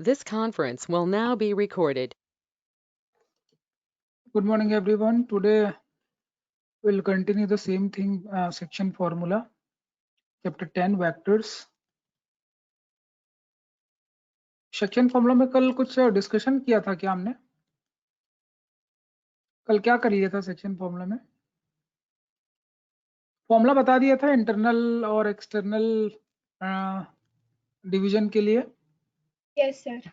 This conference will now be recorded. Good morning, everyone. Today we'll continue the same thing, section formula, chapter 10 vectors. Section formula में कल कुछ discussion किया था क्या हमने? कल क्या कर लिया था सेक्शन फॉर्मूला में? फॉर्मूला बता दिया था इंटरनल और एक्सटर्नल डिवीजन के लिए. Yes sir.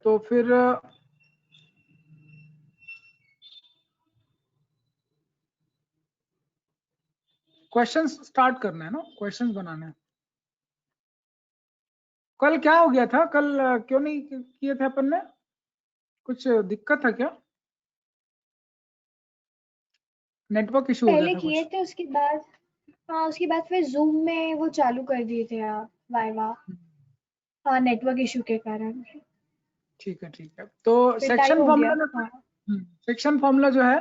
तो फिर क्वेश्चंस स्टार्ट करना है ना, क्वेश्चंस बनाने हैं. कल क्या हो गया था? कल क्यों नहीं किए थे अपन ने? कुछ दिक्कत था क्या? नेटवर्क इशू हो गया पहले था किए कुछ? थे, उसके बाद हाँ उसके बाद फिर जूम में वो चालू कर दिए थे आप वाइवा. हाँ नेटवर्क इशू के कारण. ठीक है. तो फिर सेक्शन टाइम हो फॉर्मूला गया. में हाँ सेक्शन फॉर्मूला जो है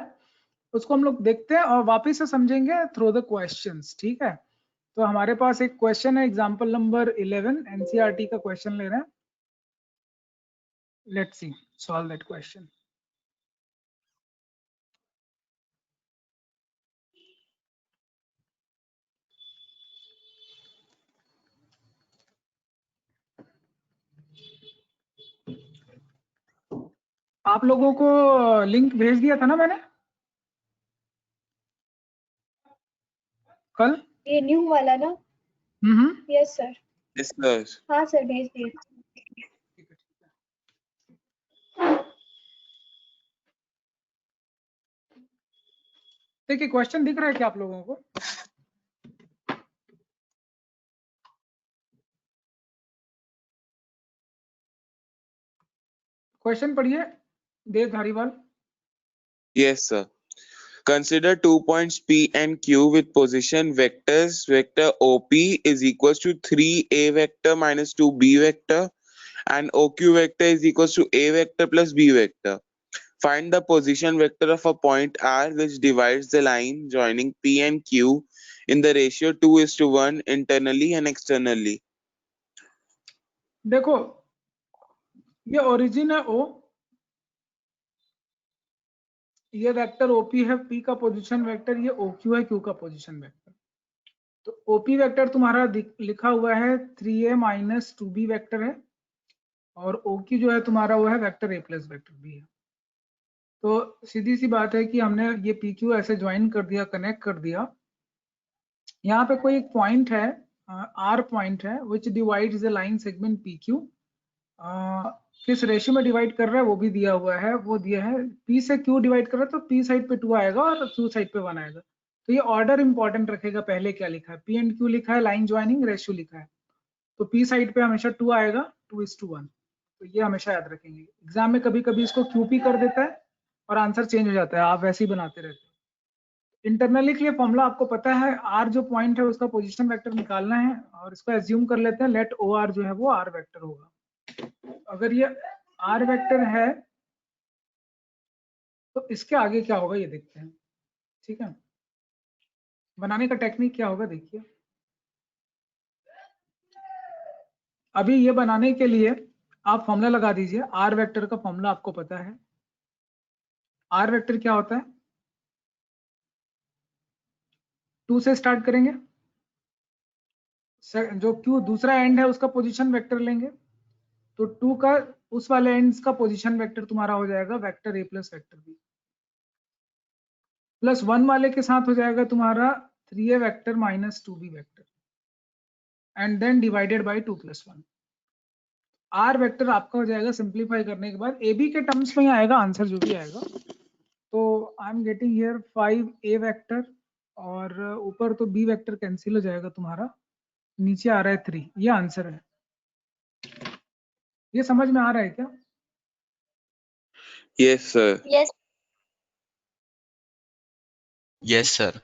उसको हम लोग देखते हैं और वापस से समझेंगे थ्रू द क्वेश्चंस. ठीक है, तो हमारे पास एक क्वेश्चन है, एग्जांपल नंबर 11, एनसीईआरटी का क्वेश्चन ले रहे हैं. Let's see solve that question. आप लोगों को लिंक भेज दिया था ना मैंने कल? ये न्यू वाला ना? Yes sir. Yes, sir. हाँ सर भेज दिए. देखिए क्वेश्चन दिख रहा है क्या आप लोगों को? क्वेश्चन पढ़िए देव Dhariwal. Yes, sir. Consider 2 points P and Q with position vectors. Vector OP is equals to 3A vector minus 2B vector and OQ vector is equals to A vector plus B vector. Find the position vector of a point R which divides the line joining P and Q in the ratio 2:1 internally and externally. देखो ये origin है O, ये vector OP है, P का position vector, ये OQ है, Q का position vector. तो OP वेक्टर तुम्हारा लिखा हुआ है 3A माइनस 2B वेक्टर है और OQ जो है तुम्हारा वो है vector A plus vector B है. तो सीधी सी बात है कि हमने ये PQ ऐसे ज्वाइन कर दिया, कनेक्ट कर दिया. यहाँ पे कोई एक पॉइंट है, R पॉइंट है विच divides the line segment PQ. किस रेशियो में डिवाइड कर रहा है वो भी दिया हुआ है, वो दिया है P से Q डिवाइड कर रहा है तो P साइड पे 2 आएगा और Q साइड पे 1 आएगा. तो ये ऑर्डर इंपॉर्टेंट रखेगा, पहले क्या लिखा है, P एंड Q लिखा है, लाइन ज्वाइनिंग रेशियो लिखा है, तो P साइड पे हमेशा 2 आएगा, 2:1. तो ये हमेशा याद रखेंगे. एग्जाम में कभी कभी इसको QP कर देता है और आंसर चेंज हो जाता है, आप वैसे ही बनाते रहते हो. इंटरनली के लिए फॉर्मूला आपको पता है, R जो पॉइंट है उसका पोजीशन वेक्टर निकालना है और इसको एज्यूम कर लेते हैं लेट OR जो है वो R वेक्टर होगा. अगर ये R वेक्टर है तो इसके आगे क्या होगा ये देखते हैं. ठीक है, बनाने का टेक्निक क्या होगा देखिए. अभी ये बनाने के लिए आप फॉर्मूला लगा दीजिए. R वेक्टर का फॉर्मूला आपको पता है. R वेक्टर क्या होता है? 2 से स्टार्ट करेंगे, जो Q दूसरा एंड है उसका पोजीशन वेक्टर लेंगे, तो 2 का उस वाले एंड्स का पोजीशन वेक्टर तुम्हारा हो जाएगा vector A plus vector B, plus 1 वाले के साथ हो जाएगा तुम्हारा 3A vector minus 2B vector and then divided by 2 plus 1. R vector आपका हो जाएगा सिंप्लीफाई करने के बाद AB के टर्म्स में ही आएगा आंसर जो भी आएगा. तो I am getting here 5A vector और ऊपर तो B वेक्टर कैंसिल हो जाएगा तुम्हारा, नीचे आ रहा है 3. ये आंसर है. ये समझ में आ रहा है क्या? Yes, sir. Yes. Yes sir.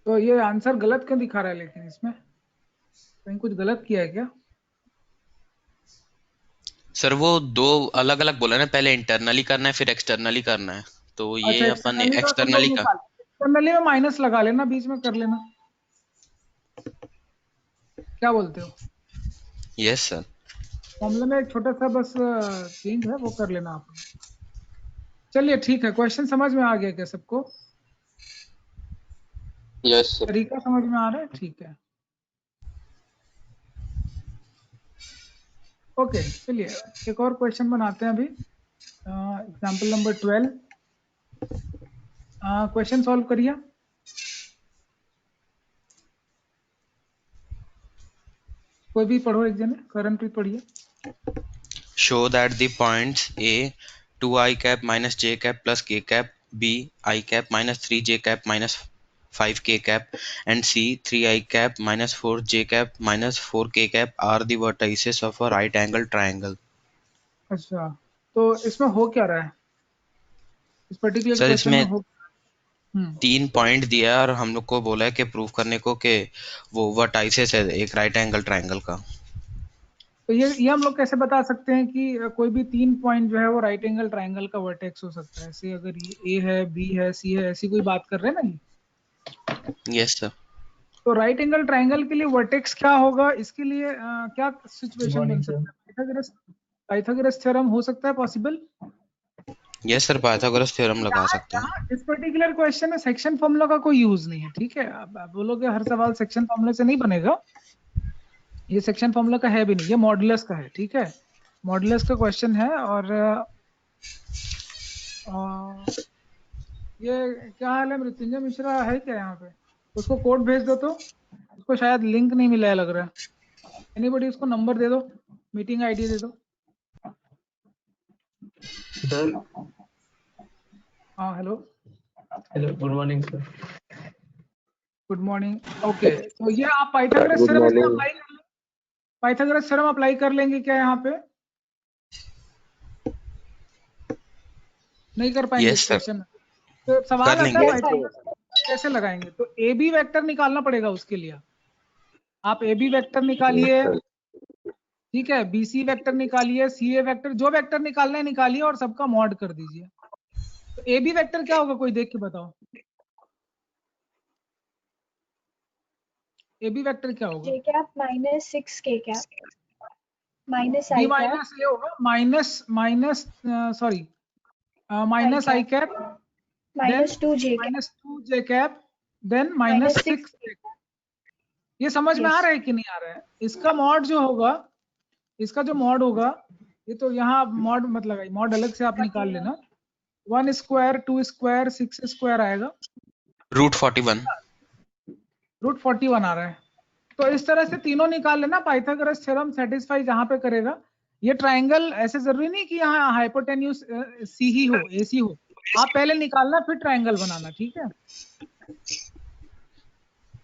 तो ये आंसर गलत क्यों दिखा रहा है, लेकिन इसमें कहीं कुछ गलत किया है क्या? सर वो दो अलग अलग बोला ना, पहले इंटरनली करना है फिर एक्सटर्नली करना है, तो ये अच्छा, अपन एक्सटर्नली का तुम लोग एक्सटर्नली का. निकाल, एक्सटर्नली में माइनस लगा लेना, बीच में कर लेना. क्या बोलते हो? Yes sir. फॉर्मूला में एक छोटा सा बस चेंज है, वो कर लेना आप। चलिए ठीक है, क्वेश्चन समझ में आ गया क्या सबको? Yes sir. तरीका समझ में आ रहा है? ठीक है, ओके। चलिए एक और क्वेश्चन बनाते हैं अभी, एग्जाम्पल नंबर 12। क्वेश्चन सॉल्व करिए। कोई भी पढ़ो, एक जने, करणप्रीत पढ़िए। Show that the points A 2i cap minus j cap plus k cap, B I cap minus 3j cap minus 5k cap, and C 3i cap minus 4j cap minus 4k cap are the vertices of a right angle triangle. अच्छा, तो इसमें हो क्या रहा है इस particular sir question में? इसमें हो 3 पॉइंट दिया है और हम लोग को बोला है कि प्रूव करने को कि वो वर्टाइसेस है एक राइट एंगल ट्रायंगल का। तो ये हम लोग कैसे बता सकते हैं कि कोई भी 3 पॉइंट जो है वो राइट एंगल ट्रायंगल का वर्टेक्स हो सकता है? ऐसे अगर ये ए है, बी है, सी है, ऐसी कोई बात कर रहे हैं ना ये? Yes sir. तो राइट एंगल ट्रायंगल के लिए वर्टेक्स क्या होगा? इसके लिए क्या सिचुएशन बन सकता है? पाइथागोरस थ्योरम हो सकता है possible? Yes sir, Pythagoras theorem लगा सकते हैं। यहाँ इस पर्टिकुलर क्वेश्चन में सेक्शन फॉर्मूला का कोई यूज नहीं है, ठीक है? आप बोलोगे हर सवाल सेक्शन फॉर्मूला से नहीं बनेगा, ये सेक्शन फॉर्मूला का है भी नहीं, ये मॉडुलस का है, ठीक है? मॉडुलस का क्वेश्चन है। और ये क्या हाल है, मृत्युंजय मिश्रा है क्या यहाँ पे? उसको कोड भेज दो। तो उसको शायद लिंक नहीं मिला है लग रहा है। एनीबॉडी उसको नंबर दे दो, मीटिंग आईडी दे दो। सर हाँ hello, hello, good morning sir. Good morning. Okay, तो ये आप Pythagoras Good theorem morning. Apply कर, पाइथागोरस थ्योरम अप्लाई कर लेंगे क्या यहाँ पे? नहीं कर पाएंगे यस इस सर, क्वेश्चन में? तो सवाल कर आता लेंगे। है पाइथागोरस कैसे लगाएंगे? तो ए बी वेक्टर निकालना पड़ेगा उसके लिए। आप ए बी वेक्टर निकालिए, ठीक है, बी सी वेक्टर निकालिए, सी ए वेक्टर, जो वेक्टर निकालना है निकालिए और सबका मॉड कर दीजिए। तो ए बी वेक्टर क्या होगा, कोई देख के बताओ? ए बी वेक्टर क्या होगा? j cap minus 6k cap minus b I cap minus a होगा, minus sorry minus i cap, minus 2j cap minus 2 j cap, then minus minus 6 6। ये समझ में आ yes रहा है कि नहीं आ रहा है? इसका मॉड जो होगा, इसका जो मॉड होगा, ये तो यहाँ मॉड मत लगाइए, मॉड अलग से आप निकाल लेना। 1 स्क्वायर, 2 स्क्वायर, 6 स्क्वायर आएगा, रूट 41। रूट 41 आ रहा है। तो इस तरह से तीनों निकाल लेना, पाइथागोरस थ्योरम सेटिस्फाई जहां पे करेगा। ये ट्रायंगल ऐसे जरूरी नहीं कि यहाँ हाइपोटेन्यूज सी ही हो, एसी हो, आप पहले निकालना फिर ट्रायंगल बनाना, ठीक है?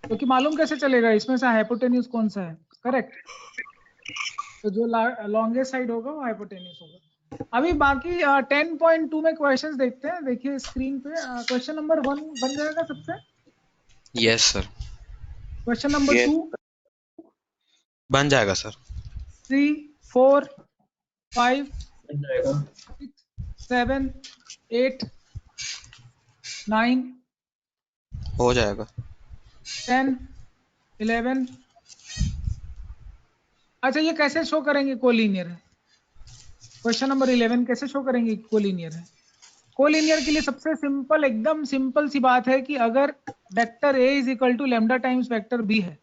क्योंकि मालूम कैसे चलेगा इसमें से हाइपोटेन्यूज कौन सा है? करेक्ट, तो जो लॉन्गेस्ट साइड होगा वो हाइपोटेन्यूज होगा। अभी बाकी 10.2 में क्वेश्चंस देखते हैं। देखिए स्क्रीन पे क्वेश्चन नंबर 1 बन जाएगा सबसे। Yes sir, question number Yes. 2, बन जाएगा सर। 3, 4, 5, बन जाएगा। 6, 7, 8, 9, हो जाएगा। 10, 11। अच्छा, ये कैसे शो करेंगे कोलिनियर है? क्वेश्चन नंबर 11 कैसे शो करेंगे कोलिनियर है? कोलिनियर के लिए सबसे सिंपल, एकदम सिंपल सी बात है कि अगर vector A is equal to lambda times vector B है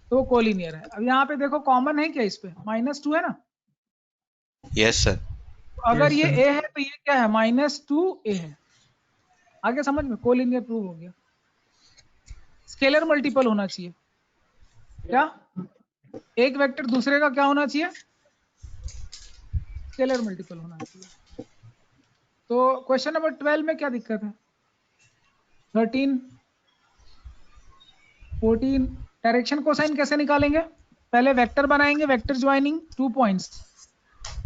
तो कोलिनियर है। अब यहाँ पे देखो कॉमन है क्या इस पे? -2 है ना? Yes sir. तो अगर ये A है तो ये क्या है? -2A है। आगे समझ में, कोलिनियर प्रूव हो गया। स्केलर मल्टीपल होना चाहिए क्या? एक वेक्टर दूसरे का क्या होना चाहिए? स्केलर मल्टीपल होना चाहिए। तो क्वेश्चन नंबर 12 में क्या दिक्कत है? 13, 14, डायरेक्शन कोसाइन कैसे निकालेंगे? पहले वेक्टर बनाएंगे, वेक्टर ज्वाइनिंग 2 पॉइंट्स,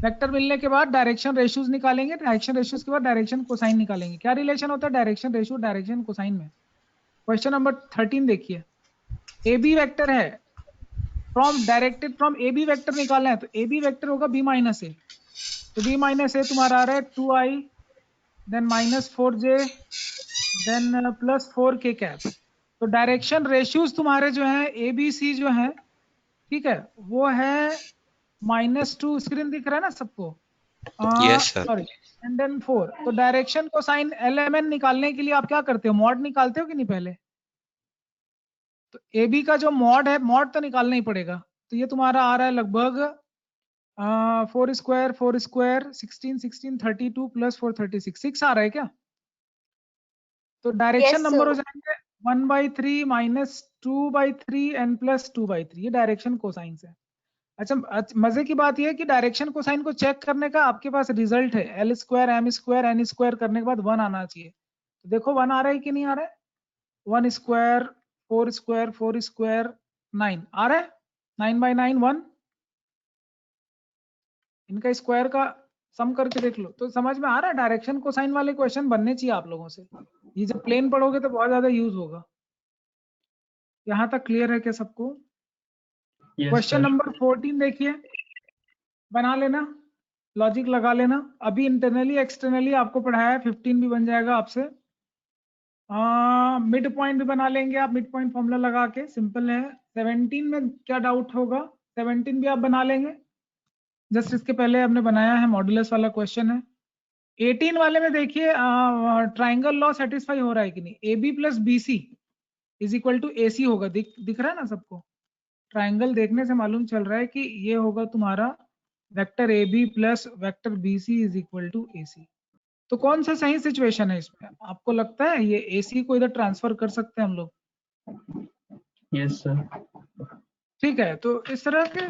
वेक्टर मिलने के बाद डायरेक्शन रेशियोज निकालेंगे, डायरेक्शन रेशियोज के बाद डायरेक्शन कोसाइन निकालेंगे। क्या रिलेशन होता है डायरेक्शन रेशियो डायरेक्शन कोसाइन में? क्वेश्चन नंबर 13 देखिए, ए बी वेक्टर है, from directed from A B vector निकालना है, तो ए बी वेक्टर होगा बी माइनस ए। तो बी माइनस ए तुम्हारा आ रहा है 2i, then -4j, then +4k cap. तो डायरेक्शन रेशियोज तुम्हारे जो है ए बी सी जो है ठीक है, वो है -2, स्क्रीन दिख रहा है ना सबको? Yes, sir. Sorry, and then 4। तो डायरेक्शन कोसाइन LMN निकालने के लिए आप क्या करते हो, मॉड निकालते हो कि नहीं पहले? तो AB का जो मॉड है, मॉड तो निकालना ही पड़ेगा। तो ये तुम्हारा आ रहा है लगभग 4 स्क्वायर 16 16 32 प्लस 4 36 6 आ रहा है क्या? तो डायरेक्शन Yes, नंबर हो sir. जाएंगे 1/3 माइनस 2/3 एन प्लस 2/3। ये डायरेक्शन कोसाइन है। अच्छा, मजे की बात ये है कि डायरेक्शन कोसाइन को चेक करने का आपके पास रिजल्ट है, L square M square N square करने के बाद 1 आना चाहिए। तो देखो 1 आ रहा है कि नहीं आ रहा है? 1 स्क्वायर 4 स्क्वायर 4 स्क्वायर 9 आ रहा है? 9/9 1। इनका स्क्वायर का सम करके देख लो। तो समझ में आ रहा है, डायरेक्शन कोसाइन वाले क्वेश्चन बनने चाहिए आप लोगों से। ये जब प्लेन पढ़ोगे तो बहुत ज्यादा यूज होगा। यहाँ तक क्लियर है क्या सबको? Yes, question sir. नंबर 14 देखिए, बना लेना, लॉजिक लगा लेना। अभी इंटरनली एक्सटर्नली आपको पढ़ाया है, 15 भी बन जाएगा आपसे। मिड पॉइंट भी बना लेंगे आप, मिड पॉइंट फॉर्मूला लगा के, सिंपल है। 17 में क्या डाउट होगा? 17 भी आप बना लेंगे, जस्ट इसके पहले हमने बनाया है, मॉडुलस वाला क्वेश्चन है। 18 वाले में देखिए, ट्राइंगल लॉ सेटिस्फाई हो रहा है कि नहीं? AB plus BC is equal to AC होगा। दिख रहा है ना सबको? ट्राइंगल देखने से मालूम चल रहा है कि ये होगा तुम्हारा vector AB plus vector BC is equal to AC। तो कौन सा सही सिचुएशन है इसमें? आपको लगता है ये AC को इधर ट्रांसफर कर सकते हैं हम लोग? Yes, sir. ठीक है, तो इस तरह के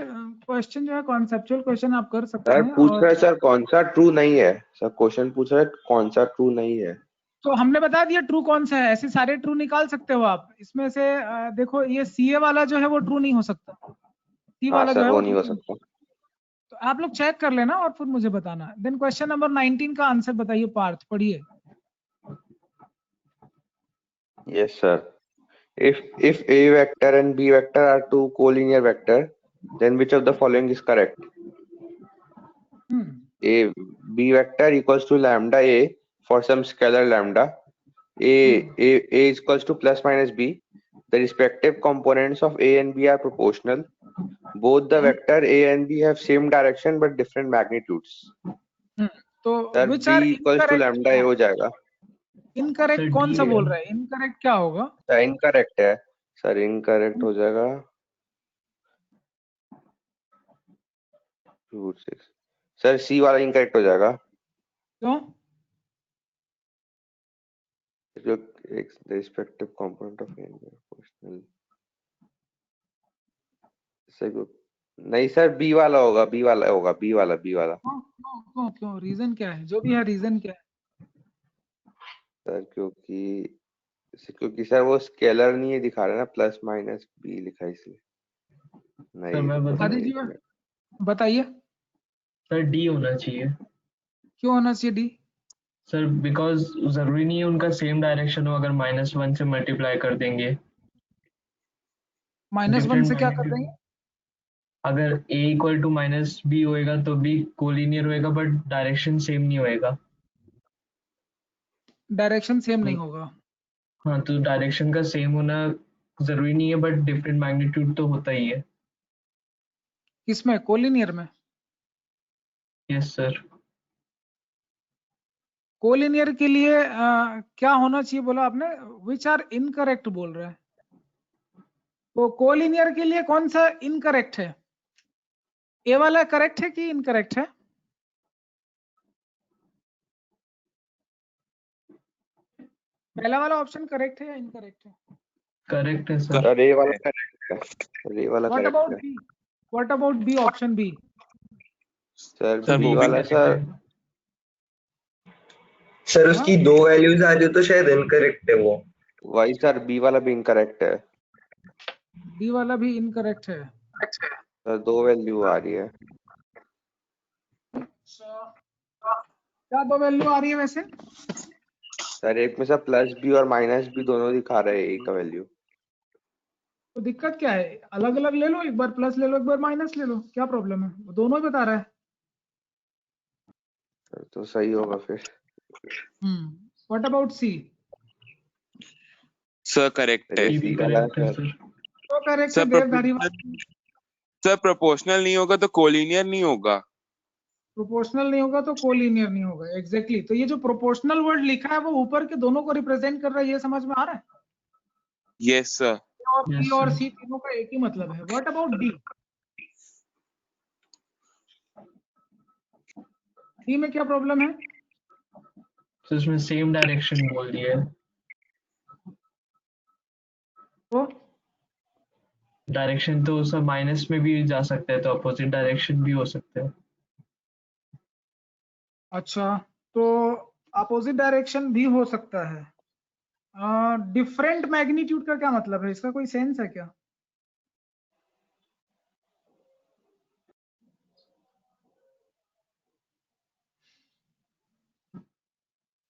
क्वेश्चन जो है, कॉन्सेप्चुअल क्वेश्चन आप कर सकते सर हैं। पूछ और रहा है सर कौन सा ट्रू नहीं है, सर क्वेश्चन पूछ रहा है कौन सा ट्रू नहीं है। तो हमने बता दिया ट्रू कौन सा है। ऐसे सारे ट्रू निकाल सकते हो आप इसमें से। देखो ये CA वाला जो है वो ट्रू नहीं हो सकता, C हाँ वाला जो सर है वो वो नहीं ट्रू हो नहीं। सकता। तो आप लोग चेक कर लेना और फिर मुझे बताना। देन क्वेश्चन नंबर 19 का आंसर बताइए पार्थ, पढ़िए। Yes sir. If A vector and B vector are two collinear vector, then which of the following is correct? A B vector equals to lambda A for some scalar lambda. A is equals to plus minus B. The respective components of A and B are proportional. Both the vector A and B have same direction but different magnitudes. तो sir which B are equals to lambda A हो जाएगा। Incorrect Sir, कौन D सा है। बोल रहा है? Incorrect क्या होगा? सर इनकरेक्ट है, सर इनकरेक्ट हो जाएगा 2 6। सर सी वाला इनकरेक्ट हो जाएगा क्यों? जो the respective component of A and B are proportional। Sir नहीं सर बी वाला होगा, बी वाला होगा, बी वाला क्यों रीजन क्या है? जो भी है रीजन क्या है? सर क्योंकि सर वो स्केलर नहीं है दिखा रहा है ना, प्लस माइनस बी लिखा है इसलिए। सर मैं बता आदि जी बताइए, सर D होना चाहिए। क्यों होना चाहिए D? सर बिकॉज जरूरी नहीं है उनका सेम डायरेक्शन हो, अगर -1 से मल्टीप्लाई कर देंगे। -1 से क्या कर देंगे? अगर A इक्वल टू -B होएगा तो B कोलिनियर होएगा बट डायरेक्शन सेम नहीं होएगा। डायरेक्शन सेम नहीं होगा। हाँ, तो डायरेक्शन का सेम होना जरूरी नहीं है बट डिफरेंट मैग्नीट्यूड तो होता ही है। किसमें? कोलिनियर में? Yes sir. कोलिनियर के लिए क्या होना चाहिए बोला आपने? विच आर इनकरेक्ट बोल रहे हैं। तो कोलिनियर के लिए कौन सा इनकरेक्ट है? ए वाला करेक्ट है कि इनकरेक्ट है? पहला वाला ऑप्शन करेक्ट है या इनकरेक्ट है? करेक्ट है सर। सर ए वाला करेक्ट है, सर ए वाला व्हाट करेक्ट अबाउट है। बी? What about B, option B? Sir B वो भी वाला correct सर है। सर उसकी 2 वैल्यूज आ रही तो शायद इनकरेक्ट है वो। वही सर बी वाला भी इनकरेक्ट है। डी वाला भी इनकरेक्ट है। सर 2 वैल्यू आ रही है। क्या 2 वैल्यू आ रही है वैसे? सर एक में से प्लस बी और माइनस बी दोनों दिखा रहे हैं एक का वैल्यू। तो दिक्कत क्या है? अलग अलग ले लो, एक बार प्लस ले लो, एक बार माइनस ले लो, क्या प्रॉब्लम है? वो दोनों ही बता रहा है। सर तो सही होगा फिर। What about C? Sir correct है। ये भी सी वाला करेक्ट है सर सर। तो करेक्ट है सर देवधारी वाला। सर प्रोपोर्शनल नहीं होगा तो कोलिनियर नहीं होगा। प्रोपोर्शनल नहीं होगा तो कोलिनियर नहीं होगा, एग्जैक्टली तो ये जो प्रोपोर्शनल वर्ड लिखा है वो ऊपर के दोनों को रिप्रेजेंट कर रहा है, ये समझ में आ रहा है। Yes sir. और Yes, बी और sir. सी तीनों का एक ही मतलब है। What about D? डी में क्या प्रॉब्लम है? तो इसमें सेम डायरेक्शन बोल दिया है। तो डायरेक्शन तो उसका माइनस में भी जा सकता है, तो अपोजिट डायरेक्शन भी हो सकता है। अच्छा, तो अपोजिट डायरेक्शन भी हो सकता है। डिफरेंट मैग्नीट्यूड का क्या मतलब है, इसका कोई सेंस है क्या?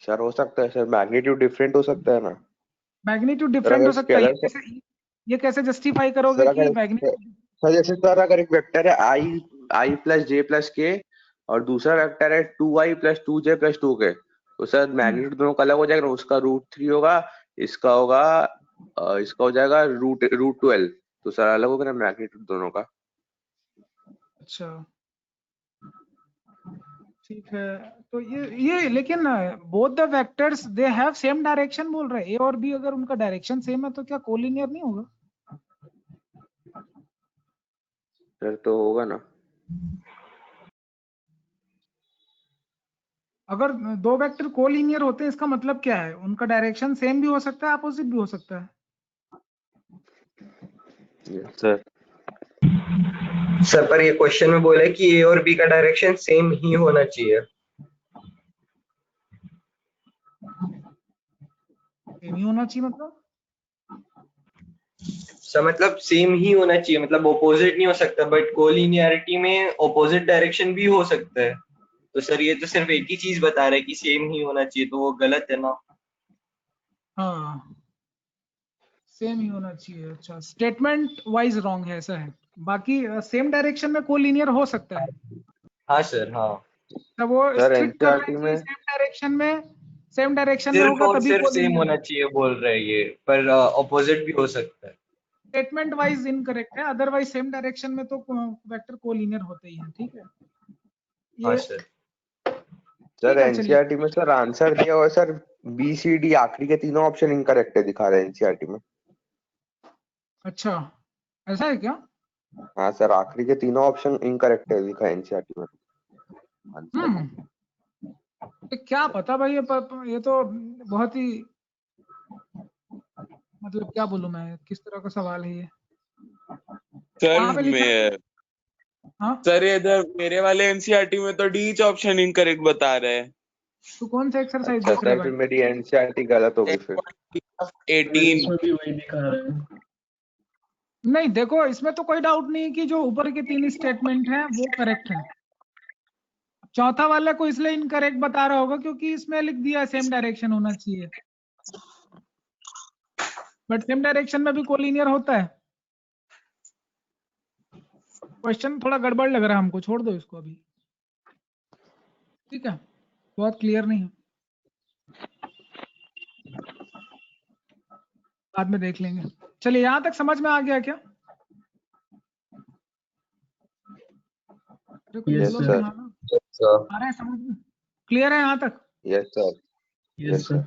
सर हो सकता है सर, मैग्नीट्यूड डिफरेंट हो सकता है ना। मैग्नीट्यूड सर डिफरेंट अगर हो सकता है, स्केलर ये कैसे जस्टिफाई करोगे सर कि अगर मैग्नीट्यूड? सर जैसे सर अगर एक वेक्टर है आई प्लस जे प्लस के और दूसरा वेक्टर है 2i plus 2j plus 2k, तो सर मैग्नीट्यूड दोनों का अलग हो जाएगा। उसका √3 होगा, इसका होगा इसका हो जाएगा √12, तो सर अलग होगा ना मैग्नीट्यूड दोनों का। अच्छा ठीक है, तो ये लेकिन both the vectors they have same direction बोल रहे हैं, ए और बी अगर उनका डायरेक्शन सेम है तो क्या कोलिनियर नहीं होगा? सर तो होगा ना। अगर दो वेक्टर कोलिनियर होते हैं इसका मतलब क्या है? उनका डायरेक्शन सेम भी हो सकता है, अपोजिट भी हो सकता है। सर सर पर ये क्वेश्चन में बोला है कि ए और बी का डायरेक्शन सेम ही होना चाहिए। सेम ही होना चाहिए मतलब? सर मतलब सेम ही होना चाहिए, मतलब ऑपोजिट नहीं हो सकता, बट कोलिनियरिटी में ऑपोजिट डायरेक्शन भी हो सकता है। तो सर ये तो सिर्फ एक ही चीज बता रहा है कि सेम ही होना चाहिए, तो वो गलत है ना। हाँ सेम ही होना चाहिए। अच्छा, स्टेटमेंट वाइज रॉन्ग है, ऐसा है। बाकी सेम डायरेक्शन में कोलिनियर हो सकता है, हाँ सर, हाँ तब वो सर स्ट्रिक्ट कर रहा है एनसीईआरटी कि में सेम डायरेक्शन में सिर्फ होगा और तभी सिर्फ सेम कोलिनियर होना है। चाहिए बोल रहे हैं ये, पर ऑपोजिट भी हो सकता है। स्टेटमेंट वाइज इनकरेक्ट है, अदरवाइज सेम डायरेक्शन में तो वेक्टर कोलिनियर होते ही हैं। ठीक है, हाँ ये सर। सर ठीक है, चलिए। एनसीईआरटी में सर आंसर दिया हुआ है सर, बी सी डी आखिरी के तीनों ऑप्शन इनकरेक्ट है दिखा रहे हैं एनसीईआरटी में। अच्छा, ऐसा है क्या? हाँ सर, आखिरी के तीनों ऑप्शन इनकरेक्ट है दिखा है एनसीईआरटी में आंसर। तो क्या पता भाई, ये तो बहुत ही, मतलब क्या बोलूं मैं, किस तरह का सवाल है ये? सर कहाँ पे लिखा है? मैं हाँ, सर इधर मेरे वाले एनसीईआरटी में तो डी ऑप्शन इनकरेक्ट बता रहे हैं। तो कौन सा एक्सरसाइज अच्छा देख रहे सर, भाई? फिर मेरी एनसीईआरटी गलत होगी फिर। 18। इसमें भी वही दिखा रहा है। नहीं देखो, इसमें तो कोई डाउट नहीं कि जो ऊपर के तीन स्टेटमेंट हैं वो करेक्ट है। चौथा वाला को इसलिए इनकरेक्ट बता रहा होगा क्योंकि इसमें लिख दिया सेम डायरेक्शन होना चाहिए, बट सेम डायरेक्शन में भी कोलिनियर होता है। क्वेश्चन थोड़ा गड़बड़ लग रहा है हमको, छोड़ दो इसको अभी। ठीक है, बहुत क्लियर नहीं है, बाद में देख लेंगे। चलिए, यहां तक समझ में आ गया क्या? अरे कुछ Yes, बोलो sir. तो, सर। हाँ ना, सर आ रहा है समझ में? क्लियर है यहाँ तक? Yes sir. Yes, sir.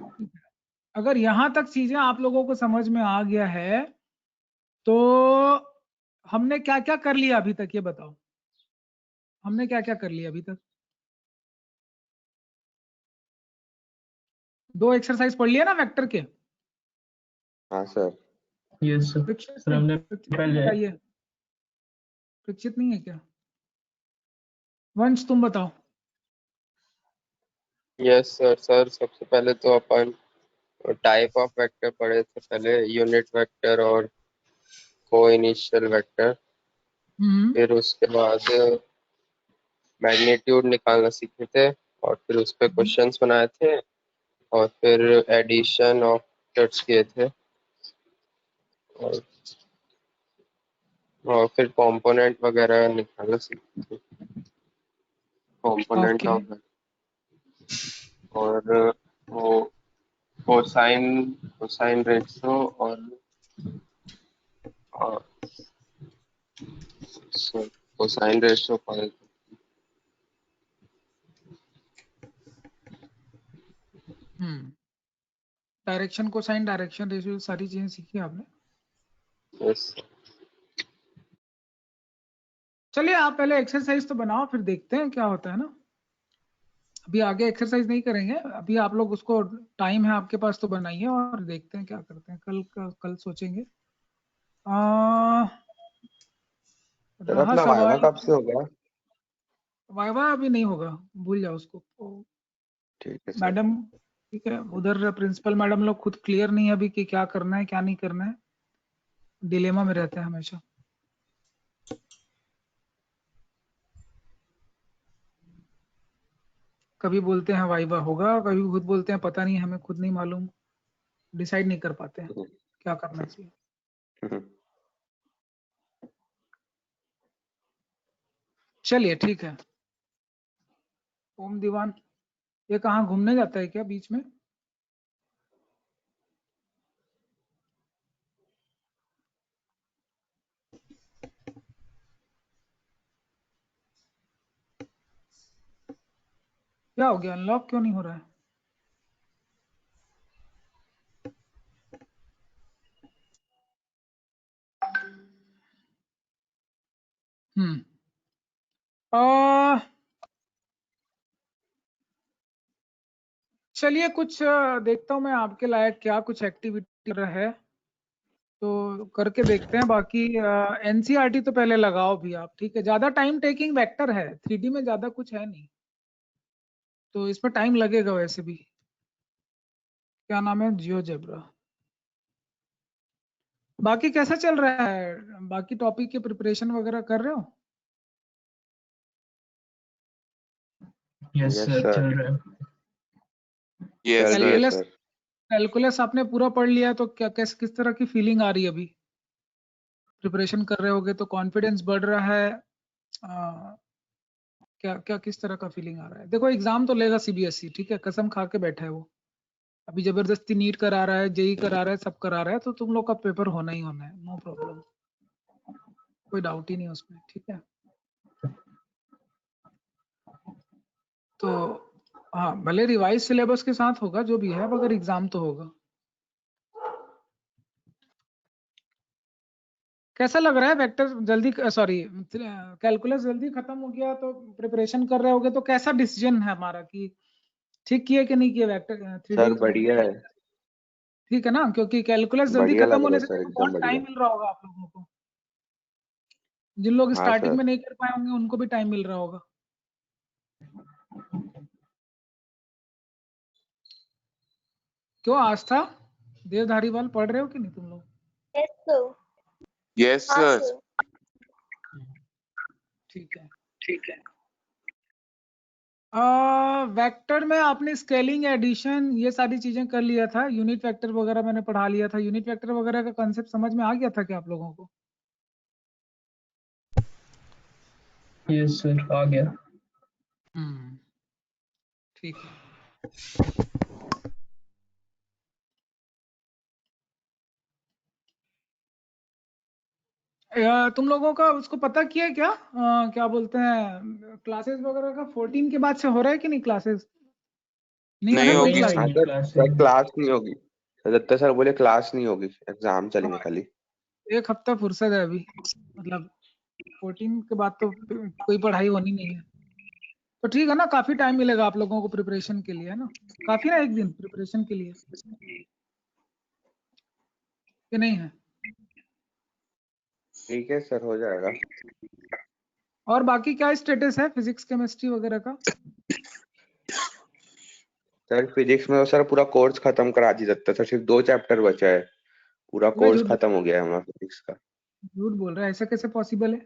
अगर यहाँ तक चीजें आप लोगों को समझ में आ गया है तो हमने क्या क्या कर लिया अभी तक, ये बताओ। हमने क्या क्या कर लिया अभी तक? दो एक्सरसाइज पढ़ लिया ना वेक्टर के। हाँ सर। Yes, sir. प्रक्षित सर हमने पहले बताइए, प्रक्षित नहीं है क्या? वंश तुम बताओ। Yes sir. सर सबसे पहले तो अपन टाइप ऑफ वेक्टर पढ़े थे पहले, यूनिट वेक्टर और को इनिशियल वेक्टर। फिर उसके बाद मैग्नीट्यूड निकालना सीखे थे और फिर उस पर क्वेश्चंस बनाए थे और फिर एडिशन ऑफ वेक्टर्स किए थे और फिर कंपोनेंट वगैरह निकालना सीखे थे, कंपोनेंट ओके, ऑफ, और वो कोसाइन रेशियो और So cosine raised to 5. Direction cosine direction ratio सारी चीजें सीखी आपने। Yes. चलिए आप पहले एक्सरसाइज तो बनाओ, फिर देखते हैं क्या होता है ना। अभी आगे एक्सरसाइज नहीं करेंगे, अभी आप लोग उसको, टाइम है आपके पास तो बनाइए और देखते हैं क्या करते हैं। कल सोचेंगे। सर रहा अपना वाइवा सवाल, कब से होगा? वाइवा अभी नहीं होगा, भूल जाओ उसको। ठीक है सर। मैडम, ठीक है, उधर प्रिंसिपल मैडम लोग खुद क्लियर नहीं है अभी कि क्या करना है क्या नहीं करना है, डिलेमा में रहते हैं हमेशा। कभी बोलते हैं वाइवा होगा, कभी खुद बोलते हैं पता नहीं, हमें खुद नहीं मालूम, डिसाइड नहीं कर पाते हैं क्या करना चाहिए। चलिए ठीक है। ओम दीवान, ये कहाँ घूमने जाता है क्या बीच में? क्या हो गया, अनलॉक क्यों नहीं हो रहा है? चलिए कुछ देखता हूँ मैं आपके लायक क्या कुछ एक्टिविटी है तो करके देखते हैं। बाकी एनसीईआरटी तो पहले लगाओ भी आप, ठीक है। ज्यादा टाइम टेकिंग वेक्टर है, 3D में ज्यादा कुछ है नहीं, तो इसमें टाइम लगेगा वैसे भी। क्या नाम है, जियोजेब्रा। बाकी कैसा चल रहा है, बाकी टॉपिक की प्रिपरेशन वगैरह कर रहे हो? Yes Yes, sir, sir. चल रहा है। Yes, चल रही है sir. Calculus, sir. कैलकुलस आपने पूरा पढ़ लिया तो क्या किस तरह की फीलिंग आ रही है अभी? प्रिपरेशन कर रहे होगे तो कॉन्फिडेंस बढ़ रहा है, क्या क्या किस तरह का फीलिंग आ रहा है? देखो एग्जाम तो लेगा सीबीएसई, ठीक है, कसम खा के बैठा है वो। अभी जबरदस्ती नीट करा रहा है, जेई करा रहा है, सब करा रहा है, तो तुम लोग का पेपर होना ही होना है, नो प्रॉब्लम, कोई डाउट ही नहीं उसमें, ठीक है। तो हाँ, भले रिवाइज सिलेबस के साथ होगा जो भी है, मगर एग्जाम तो होगा। कैसा लग रहा है वेक्टर जल्दी, सॉरी कैलकुलस जल्दी खत्म हो गया तो प्रिपरेशन कर रहे होगे, तो कैसा डिसीजन है हमारा कि ठीक किए कि नहीं किए वेक्टर 3D सर एग्जाम? बढ़िया है, ठीक है ना, क्योंकि कैलकुलस जल्दी बढ़िया खत्म लग रहा होने है से सर, देखो एकदम बहुत बढ़िया। टाइम मिल रहा होगा आप लोगों को। जिन लोग हाँ स्टार्टिंग सर। में नहीं कर पाए होंगे उनको भी टाइम मिल रहा होगा। क्यों आस्था, देवधारीवाल पढ़ रहे हो कि नहीं तुम लोग? Yes sir. Yes, हाँ sir. सर। ठीक है, ठीक है। वेक्टर में आपने स्केलिंग, एडिशन, ये सारी चीजें कर लिया था। यूनिट वेक्टर वगैरह मैंने पढ़ा लिया था। यूनिट वेक्टर वगैरह का कॉन्सेप्ट समझ में आ गया था क्या आप लोगों को? यस सर, आ गया। ठीक है। तुम लोगों का उसको पता किया क्या, क्या बोलते हैं, क्लासेस वगैरह का 14 के बाद से हो रहा है कि नहीं क्लासेस? नहीं है ना नहीं कोई होगी क्लास? हाँ नहीं, सर, क्लास सर क्लास नहीं होगी। दत्ता सर बोले क्लास नहीं होगी, एग्जाम चलेंगे खाली। एक हफ्ता फुर्सत है अभी, मतलब 14 के बाद तो कोई पढ़ाई होनी नहीं है, तो ठीक है ना, काफी टाइम मिलेगा आप लोगों को प्रिपरेशन के लिए, है ना? काफी ना एक दिन प्रिपरेशन के लिए, कि नहीं है? ठीक है सर, हो जाएगा। और बाकी क्या स्टेटस है फिजिक्स केमिस्ट्री वगैरह का? सर फिजिक्स में तो सर पूरा कोर्स खत्म करा दी दत्ता सर, सिर्फ 2 चैप्टर बचा है, पूरा मैं कोर्स खत्म हो गया है हमारा फिजिक्स का। झूठ बोल रहा है, ऐसा कैसे पॉसिबल है?